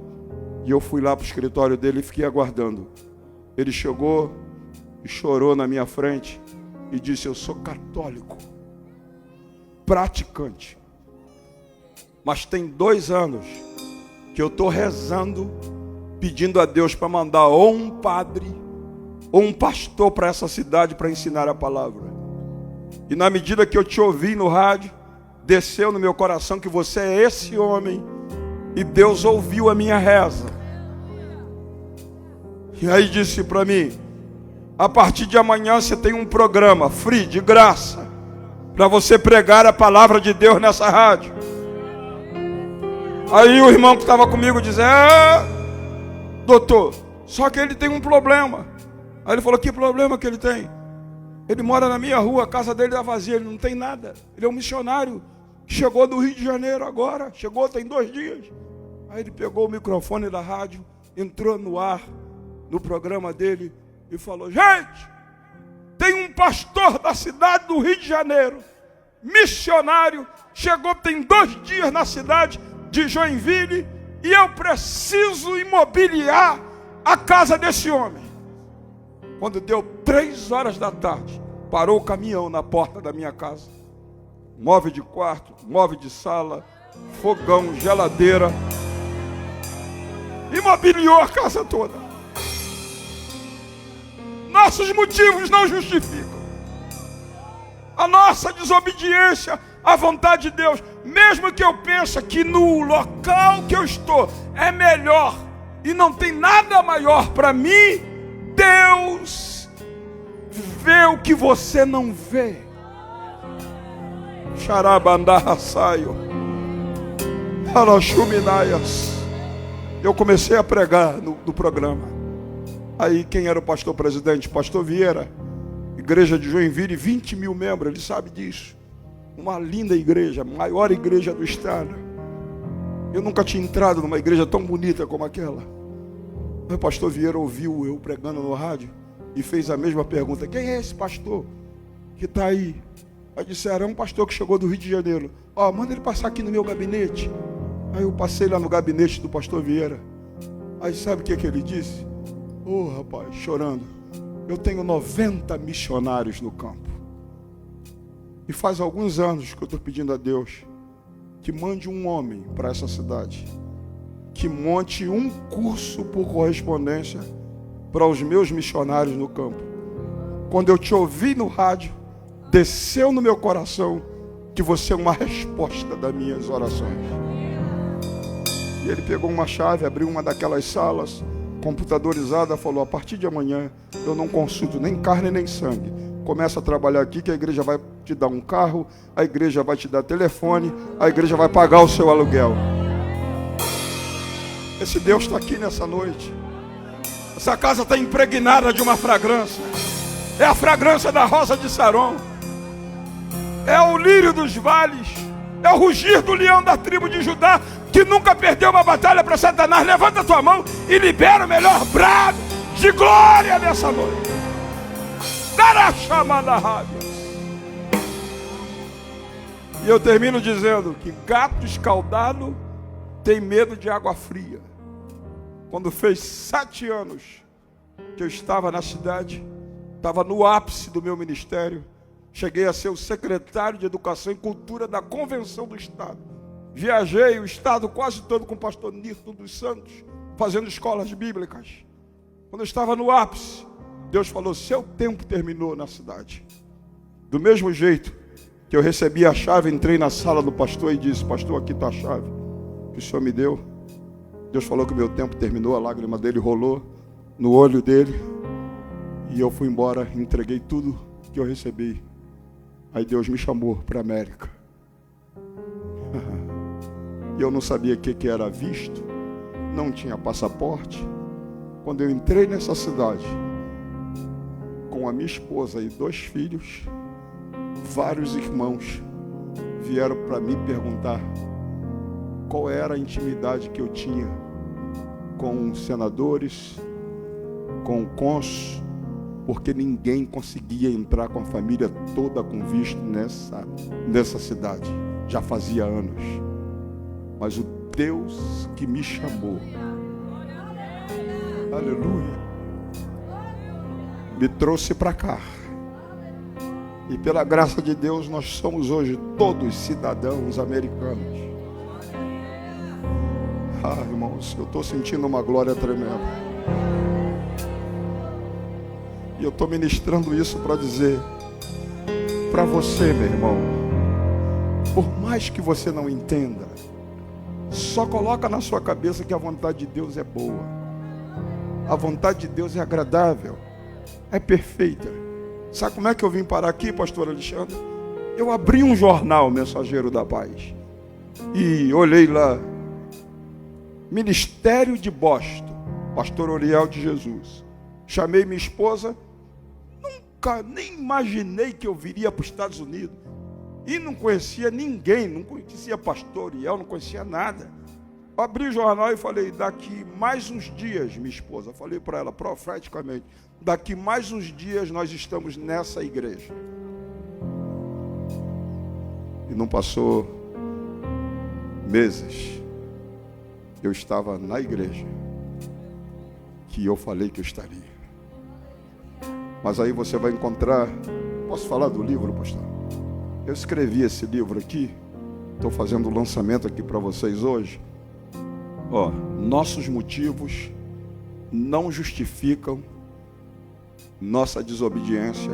E eu fui lá para o escritório dele e fiquei aguardando. Ele chegou e chorou na minha frente e disse: eu sou católico, praticante, mas tem 2 anos que eu estou rezando, pedindo a Deus para mandar ou um padre ou um pastor para essa cidade para ensinar a palavra. E na medida que eu te ouvi no rádio, desceu no meu coração que você é esse homem, e Deus ouviu a minha reza. E aí disse para mim: a partir de amanhã você tem um programa free, de graça, para você pregar a palavra de Deus nessa rádio. Aí o irmão que estava comigo disse: doutor, só que ele tem um problema. Aí ele falou: que problema que ele tem? Ele mora na minha rua, a casa dele está vazia, ele não tem nada. Ele é um missionário que chegou do Rio de Janeiro agora, chegou tem 2 dias. Aí ele pegou o microfone da rádio, entrou no ar, no programa dele, e falou: gente, tem um pastor da cidade do Rio de Janeiro, missionário, chegou tem 2 dias na cidade de Joinville, e eu preciso imobiliar a casa desse homem. Quando deu 3 horas da tarde, parou o caminhão na porta da minha casa. Móvel de quarto, móvel de sala, fogão, geladeira. Imobiliou a casa toda. Nossos motivos não justificam a nossa desobediência à vontade de Deus. Mesmo que eu pense que no local que eu estou é melhor e não tem nada maior para mim, Deus vê o que você não vê. Xarabandarraçaio, Arachuminaias. Eu comecei a pregar no programa. Aí quem era o pastor presidente? Pastor Vieira, igreja de Joinville, 20 mil membros, ele sabe disso. Uma linda igreja, maior igreja do estado. Eu nunca tinha entrado numa igreja tão bonita como aquela. O pastor Vieira ouviu eu pregando no rádio e fez a mesma pergunta: quem é esse pastor que está aí? Aí disseram: é um pastor que chegou do Rio de Janeiro. Manda ele passar aqui no meu gabinete. Aí eu passei lá no gabinete do pastor Vieira. Aí sabe o que ele disse? Rapaz, chorando. Eu tenho 90 missionários no campo. E faz alguns anos que eu estou pedindo a Deus que mande um homem para essa cidade, que monte um curso por correspondência para os meus missionários no campo. Quando eu te ouvi no rádio, desceu no meu coração que você é uma resposta das minhas orações. E ele pegou uma chave, abriu uma daquelas salas computadorizada, falou: a partir de amanhã eu não consulto nem carne nem sangue. Começa a trabalhar aqui que a igreja vai te dar um carro, a igreja vai te dar telefone, a igreja vai pagar o seu aluguel. Esse Deus está aqui nessa noite. Essa casa está impregnada de uma fragrância. É a fragrância da rosa de Saron. É o lírio dos vales. É o rugir do leão da tribo de Judá, que nunca perdeu uma batalha para Satanás. Levanta a tua mão e libera o melhor brado de glória nessa noite. Dará chamada rádio. E eu termino dizendo que gato escaldado tem medo de água fria. Quando fez 7 anos que eu estava na cidade, estava no ápice do meu ministério, cheguei a ser o secretário de Educação e Cultura da Convenção do Estado. Viajei o estado quase todo com o pastor Nirton dos Santos, fazendo escolas bíblicas. Quando eu estava no ápice, Deus falou: seu tempo terminou na cidade. Do mesmo jeito que eu recebi a chave, entrei na sala do pastor e disse: pastor, aqui está a chave que o senhor me deu. Deus falou que o meu tempo terminou, a lágrima dele rolou no olho dele. E eu fui embora, entreguei tudo que eu recebi. Aí Deus me chamou para a América. E eu não sabia o que era visto, não tinha passaporte. Quando eu entrei nessa cidade, com a minha esposa e 2 filhos, vários irmãos vieram para me perguntar qual era a intimidade que eu tinha com senadores, com o cônsul, porque ninguém conseguia entrar com a família toda com visto nessa cidade. Já fazia anos. Mas o Deus que me chamou, aleluia, me trouxe para cá. E pela graça de Deus, nós somos hoje todos cidadãos americanos. Irmãos, eu estou sentindo uma glória tremenda. E eu estou ministrando isso para dizer para você, meu irmão, por mais que você não entenda, só coloca na sua cabeça que a vontade de Deus é boa. A vontade de Deus é agradável, é perfeita. Sabe como é que eu vim parar aqui, pastor Alexandre? Eu abri um jornal, Mensageiro da Paz, e olhei lá: Ministério de Boston, pastor Oriel de Jesus. Chamei minha esposa. Nunca nem imaginei que eu viria para os Estados Unidos. E não conhecia ninguém, não conhecia pastor Oriel, não conhecia nada. Eu abri o jornal e falei: daqui mais uns dias, minha esposa, falei para ela profeticamente, daqui mais uns dias nós estamos nessa igreja. E não passou meses, eu estava na igreja que eu falei que eu estaria. Mas aí você vai encontrar... Posso falar do livro, pastor? Eu escrevi esse livro aqui, estou fazendo o lançamento aqui para vocês hoje. Nossos motivos não justificam nossa desobediência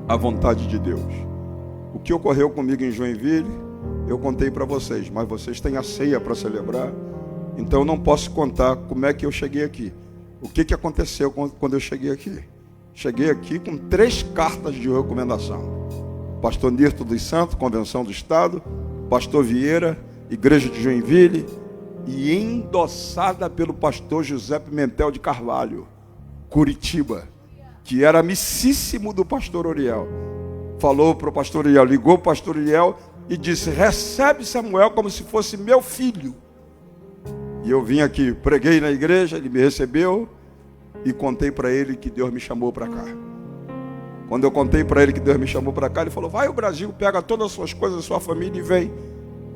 à vontade de Deus. O que ocorreu comigo em Joinville, eu contei para vocês, mas vocês têm a ceia para celebrar, então eu não posso contar como é que eu cheguei aqui. O que aconteceu quando eu cheguei aqui? Cheguei aqui com 3 cartas de recomendação. Pastor Nirton dos Santos, Convenção do Estado, pastor Vieira, Igreja de Joinville, e endossada pelo pastor José Pimentel de Carvalho, Curitiba, que era amicíssimo do pastor Oriel. Falou para o pastor Oriel, ligou para o pastor Oriel e disse: recebe Samuel como se fosse meu filho. E eu vim aqui, preguei na igreja, ele me recebeu e contei para ele que Deus me chamou para cá. Quando eu contei para ele que Deus me chamou para cá, ele falou: vai ao Brasil, pega todas as suas coisas, a sua família e vem.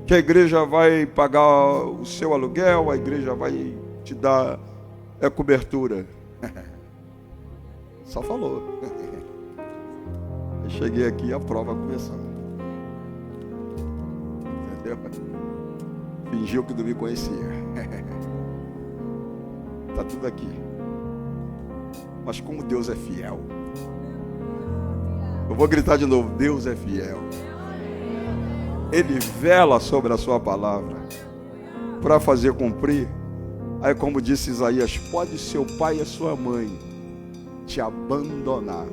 que a igreja vai pagar o seu aluguel, a igreja vai te dar cobertura. Só falou. Eu cheguei aqui e a prova começou. Entendeu? Fingiu que não me conhecia. Está tudo aqui. Mas como Deus é fiel. Eu vou gritar de novo: Deus é fiel. Ele vela sobre a sua palavra para fazer cumprir. Aí, como disse Isaías, pode seu pai e a sua mãe te abandonar,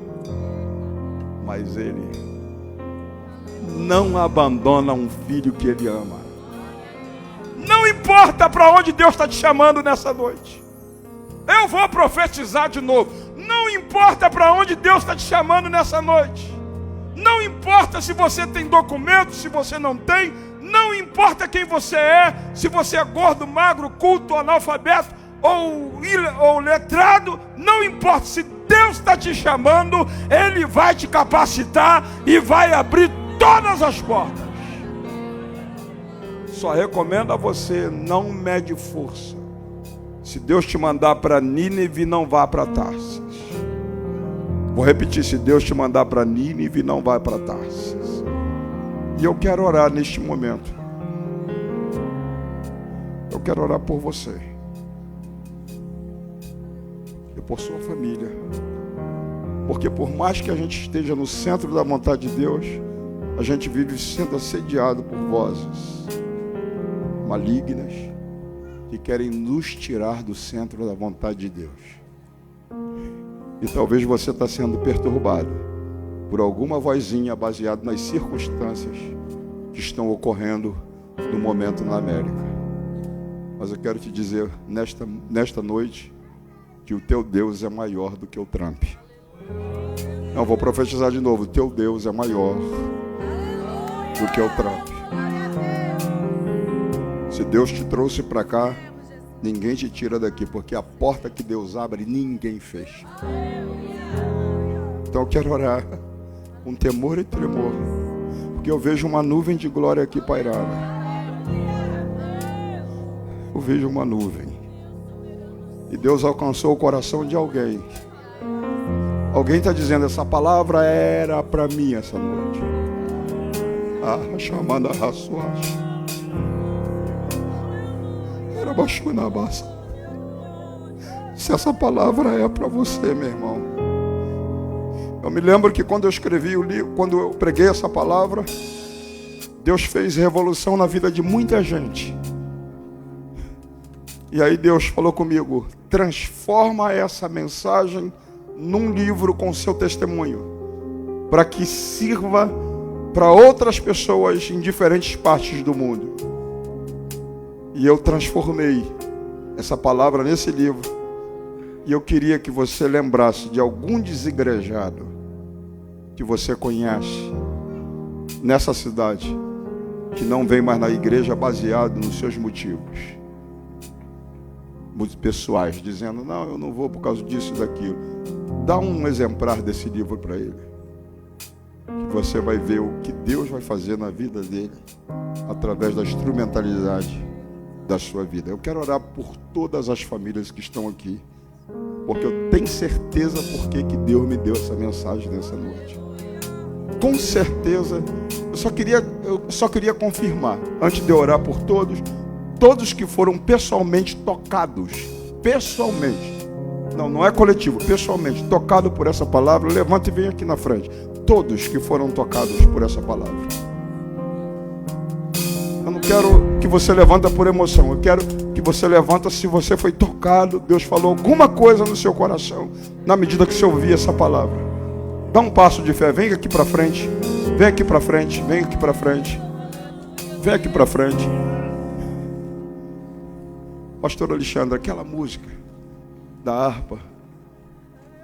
mas ele não abandona um filho que ele ama. Não importa para onde Deus está te chamando nessa noite. Eu vou profetizar de novo. Não importa para onde Deus está te chamando nessa noite. Não importa se você tem documento, se você não tem. Não importa quem você é, se você é gordo, magro, culto, analfabeto ou letrado. Não importa, se Deus está te chamando, Ele vai te capacitar e vai abrir todas as portas. Só recomendo a você: não mede força. Se Deus te mandar para Nínive, não vá para Tarsis. Vou repetir: se Deus te mandar para Nínive, não vá para Tarsis. E eu quero orar neste momento. Eu quero orar por você e por sua família. Porque por mais que a gente esteja no centro da vontade de Deus, a gente vive sendo assediado por vozes malignas que querem nos tirar do centro da vontade de Deus. E talvez você está sendo perturbado por alguma vozinha baseada nas circunstâncias que estão ocorrendo no momento na América. Mas eu quero te dizer nesta noite que o teu Deus é maior do que o Trump. Não, vou profetizar de novo: o teu Deus é maior do que o Trump. Se Deus te trouxe para cá, ninguém te tira daqui, porque a porta que Deus abre, ninguém fecha. Então eu quero orar com temor e tremor, porque eu vejo uma nuvem de glória aqui pairada. Eu vejo uma nuvem. E Deus alcançou o coração de alguém. Alguém está dizendo: essa palavra era para mim essa noite. Chamando a raçoagem. Era baixo na base. Se essa palavra é para você, meu irmão. Eu me lembro que quando eu escrevi o livro, quando eu preguei essa palavra, Deus fez revolução na vida de muita gente. E aí Deus falou comigo: transforma essa mensagem num livro com seu testemunho, para que sirva para outras pessoas em diferentes partes do mundo. E eu transformei essa palavra nesse livro. E eu queria que você lembrasse de algum desigrejado que você conhece nessa cidade, que não vem mais na igreja baseado nos seus motivos muito pessoais, dizendo: não, eu não vou por causa disso e daquilo. Dá um exemplar desse livro para ele, que você vai ver o que Deus vai fazer na vida dele através da instrumentalidade da sua vida. Eu quero orar por todas as famílias que estão aqui, porque eu tenho certeza porque que Deus me deu essa mensagem nessa noite. Com certeza. Eu só queria confirmar, antes de eu orar por todos que foram pessoalmente tocados, pessoalmente, não é coletivo, pessoalmente, tocado por essa palavra, levanta e vem aqui na frente. Todos que foram tocados por essa palavra. Eu não quero que você levanta por emoção, eu quero que você levanta se você foi tocado, Deus falou alguma coisa no seu coração, na medida que você ouvir essa palavra. Dá um passo de fé, vem aqui para frente, vem aqui para frente, vem aqui para frente, vem aqui para frente. Pastor Alexandre, aquela música da harpa,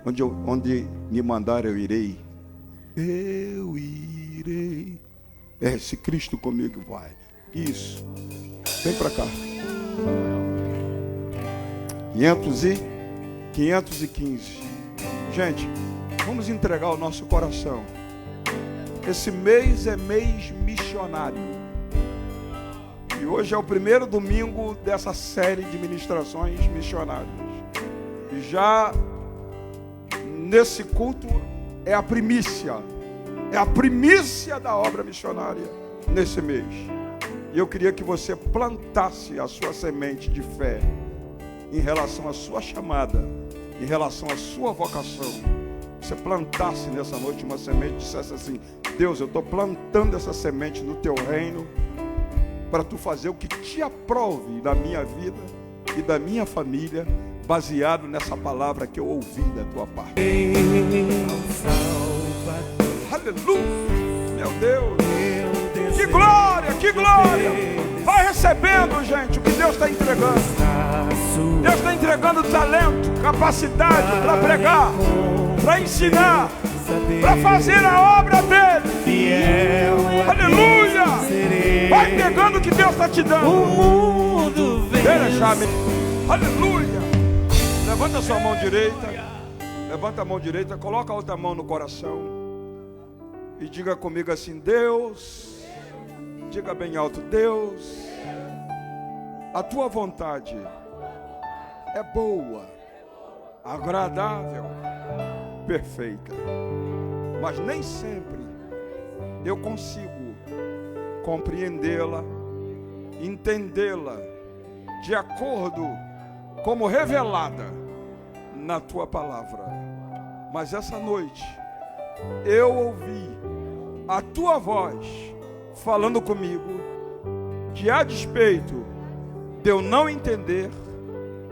onde me mandar eu irei. Eu irei. Se Cristo comigo vai. Isso. Vem para cá. 515. Gente, vamos entregar o nosso coração. Esse mês é mês missionário. E hoje é o primeiro domingo dessa série de ministrações missionárias. E já nesse culto é a primícia da obra missionária nesse mês. E eu queria que você plantasse a sua semente de fé em relação à sua chamada, em relação à sua vocação. Você plantasse nessa noite uma semente e dissesse assim: Deus, eu estou plantando essa semente no teu reino para tu fazer o que te aprove da minha vida e da minha família, baseado nessa palavra que eu ouvi da tua parte. Aleluia, meu Deus, que glória, que glória. Vai recebendo, gente, o que Deus está entregando. Deus está entregando talento, capacidade para pregar, para ensinar, para fazer a obra dele. Aleluia. Vai pegando o que Deus está te dando. Aleluia. Levanta a sua mão direita. Levanta a mão direita, coloca a outra mão no coração e diga comigo assim: Deus, diga bem alto: Deus, a tua vontade é boa, agradável, perfeita. Mas nem sempre eu consigo compreendê-la, entendê-la de acordo como revelada na tua palavra. Mas essa noite eu ouvi a tua voz falando comigo que, a despeito de eu não entender,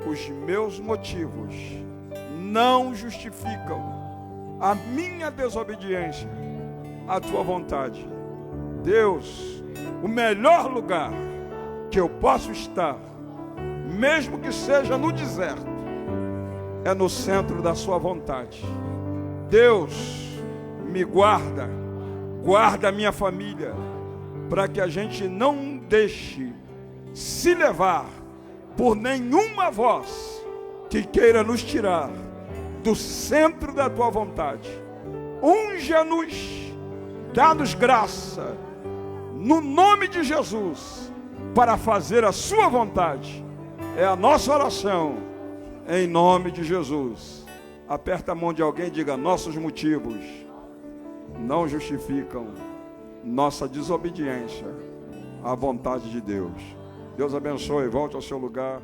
os meus motivos não justificam a minha desobediência à tua vontade. Deus, o melhor lugar que eu posso estar, mesmo que seja no deserto, é no centro da sua vontade. Deus, me guarda a minha família, para que a gente não deixe se levar por nenhuma voz que queira nos tirar do centro da tua vontade. Unja-nos, dá-nos graça, no nome de Jesus, para fazer a sua vontade. É a nossa oração, em nome de Jesus. Aperta a mão de alguém e diga: nossos motivos não justificam nossa desobediência à vontade de Deus. Deus abençoe, volte ao seu lugar.